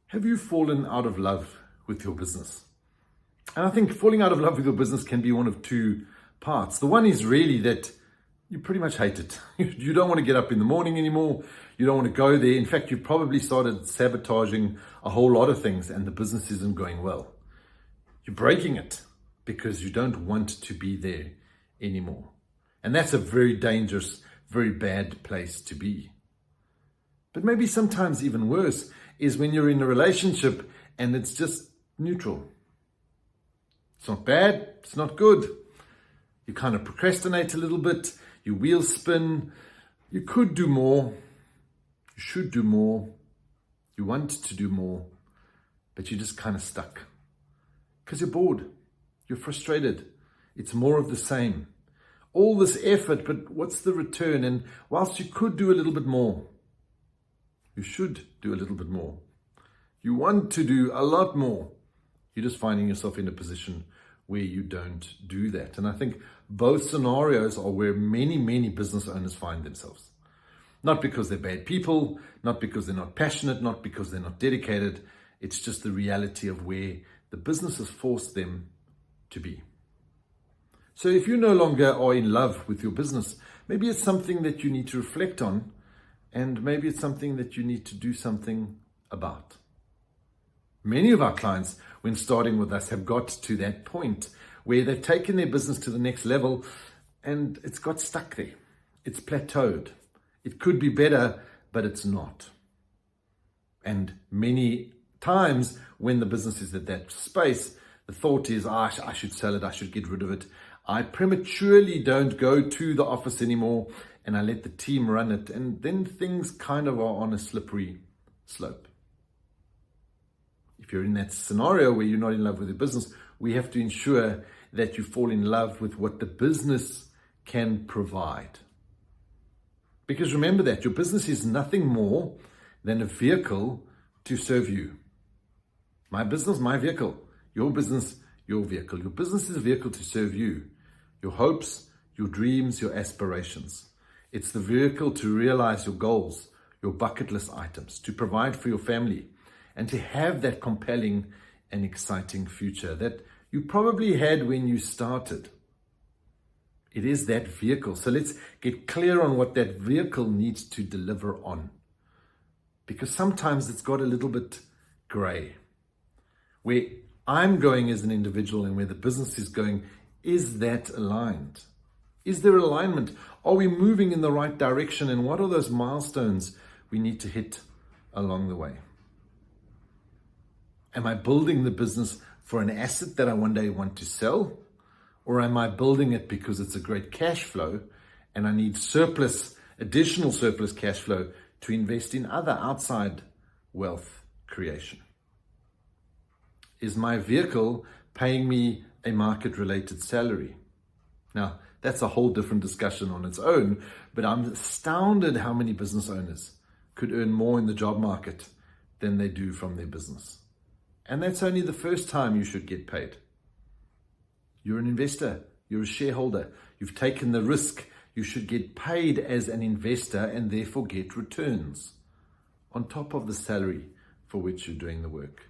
Have you fallen out of love with your business? And I think falling out of love with your business can be one of two parts. The one is really that you pretty much hate it. You don't want to get up in the morning anymore. You don't want to go there. In fact, you've probably started sabotaging a whole lot of things and the business isn't going well. You're breaking it because you don't want to be there anymore. And that's a very dangerous, very bad place to be. But maybe sometimes even worse is when you're in a relationship and it's just neutral. It's not bad, it's not good. You kind of procrastinate a little bit, you wheel spin, you could do more, you should do more, you want to do more, but you're just kind of stuck. Because you're bored, you're frustrated, it's more of the same. All this effort, but what's the return? And whilst you could do a little bit more, you should do a little bit more. You want to do a lot more. You're just finding yourself in a position where you don't do that. And I think both scenarios are where many, many business owners find themselves. Not because they're bad people, not because they're not passionate, not because they're not dedicated. It's just the reality of where the business has forced them to be. So if you no longer are in love with your business, maybe it's something that you need to reflect on, and maybe it's something that you need to do something about. Many of our clients, when starting with us, have got to that point where they've taken their business to the next level and it's got stuck there. It's plateaued. It could be better, but it's not. And many times when the business is at that space, the thought is, I should sell it, I should get rid of it. I prematurely don't go to the office anymore and I let the team run it. And then things kind of are on a slippery slope. If you're in that scenario where you're not in love with your business, we have to ensure that you fall in love with what the business can provide. Because remember that your business is nothing more than a vehicle to serve you. My business, my vehicle. Your business, your vehicle. Your business is a vehicle to serve you. Your hopes, your dreams, your aspirations. It's the vehicle to realize your goals, your bucket list items, to provide for your family, and to have that compelling and exciting future that you probably had when you started. It is that vehicle. So let's get clear on what that vehicle needs to deliver on. Because sometimes it's got a little bit gray. Where I'm going as an individual and where the business is going, is that aligned? Is there alignment? Are we moving in the right direction? And what are those milestones we need to hit along the way? Am I building the business for an asset that I one day want to sell? Or am I building it because it's a great cash flow and I need additional surplus cash flow to invest in other outside wealth creation? Is my vehicle paying me a market-related salary? Now, that's a whole different discussion on its own, but I'm astounded how many business owners could earn more in the job market than they do from their business. And that's only the first time you should get paid. You're an investor, you're a shareholder, you've taken the risk, you should get paid as an investor and therefore get returns on top of the salary for which you're doing the work.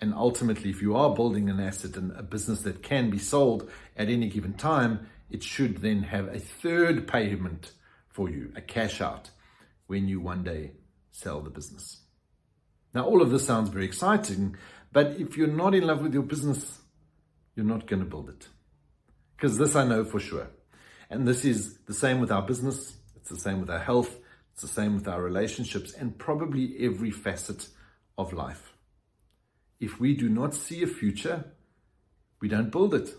And ultimately, if you are building an asset and a business that can be sold at any given time, it should then have a third payment for you, a cash out, when you one day sell the business. Now, all of this sounds very exciting, but if you're not in love with your business, you're not going to build it. Because this I know for sure. And this is the same with our business. It's the same with our health. It's the same with our relationships and probably every facet of life. If we do not see a future, we don't build it.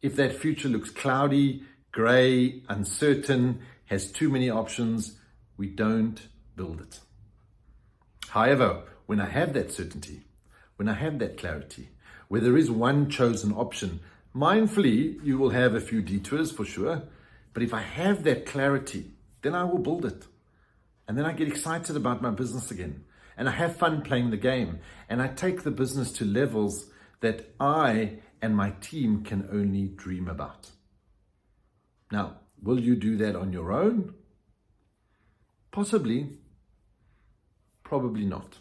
If that future looks cloudy, gray, uncertain, has too many options, we don't build it. However, when I have that certainty, when I have that clarity, where there is one chosen option, mindfully, you will have a few detours for sure, but if I have that clarity, then I will build it. And then I get excited about my business again. And I have fun playing the game. And I take the business to levels that I and my team can only dream about. Now, will you do that on your own? Possibly. Probably not.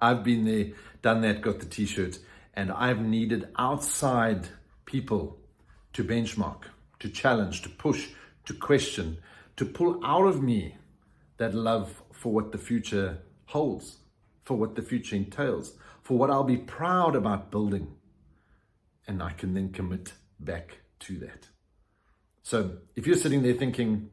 I've been there, done that, got the t-shirt, and I've needed outside people to benchmark, to challenge, to push, to question, to pull out of me that love for what the future holds, for what the future entails, for what I'll be proud about building. And I can then commit back to that. So if you're sitting there thinking,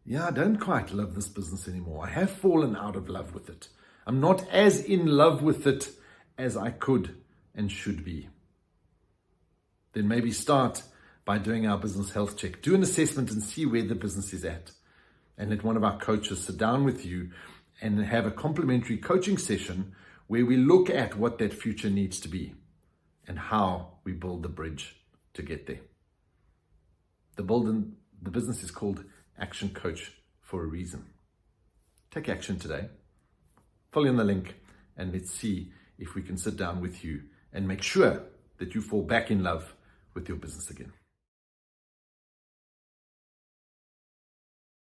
yeah, I don't quite love this business anymore. I have fallen out of love with it. I'm not as in love with it as I could and should be. Then maybe start by doing our business health check. Do an assessment and see where the business is at. And let one of our coaches sit down with you and have a complimentary coaching session where we look at what that future needs to be and how we build the bridge to get there. The business is called Action Coach for a reason. Take action today. Follow on the link and let's see if we can sit down with you and make sure that you fall back in love with your business again.